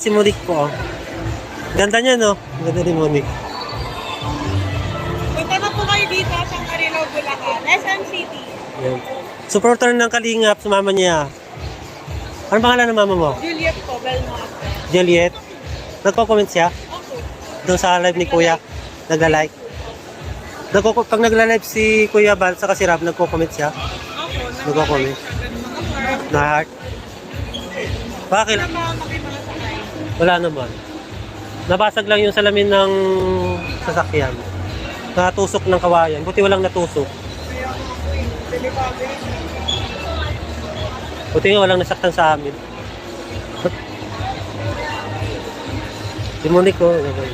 si Monique po. Oh. Ganda niya, no? Ganda ni Monique. Punta na po kayo dito sa Marilao, Bulacan, SM City. Yan. Supporter ng Kalingap, sumama niya. Ano pangalan ng mama mo? Juliet po, Belmont. Juliet. Nagko-comment siya? Opo. Doon sa live ni Kuya. Nagla-like. Pag nagla-live si Kuya Bal, saka si Rab, nagko-comment siya. Opo. Nagko-comment. Mga Na heart. Bakit? mga makimala sa kayo. Wala naman. Nabasag lang yung salamin ng sasakyan. Natusok ng kawayan. Buti walang natusok. Kaya ako po yung delikado yun. Buti nga walang nasaktan sa amin. Si Monique ko. Okay.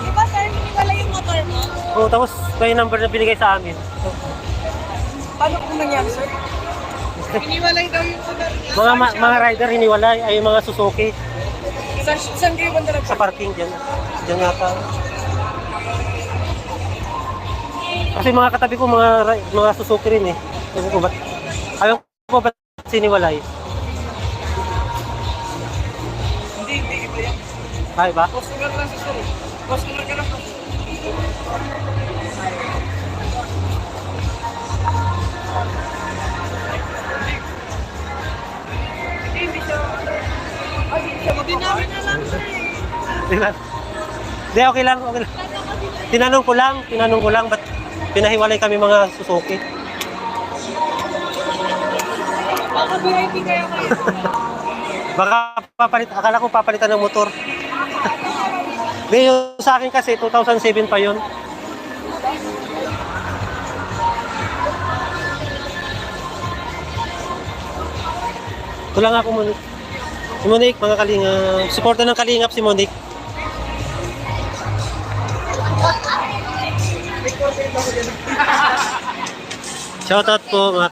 Di ba sir, hindi wala yung motor mo? Oh, tapos may number na binigay sa amin. Paano kung nangyari sir? Iniwalay daw yung motor niya. Mga rider hiniwalay ay mga Suzuki Saan kayo banda sa parking diyan. Diyan nga pa. Kasi mga katabi ko mga Suzuki rin eh. Sabi ko ba't ayaw ko ba't siniwalay? Hindi iba yan. Ay ba? Customer lang si sir. Customer ka lang. Hindi siya. Ay, hindi siya magpapakit na lang sir. Diba? Hindi, okay lang. Tinanong ko lang ba't pinahiwalay kami mga Suzuki? Baka VIP kayo kayo. Baka akala ko papalitan ng motor. Hindi, yung sa akin kasi 2007 pa yun. Ito lang ako, Monique. Si Monique, mga Kalingap. Supporter ng Kalingap si Monique. Shoutout po mga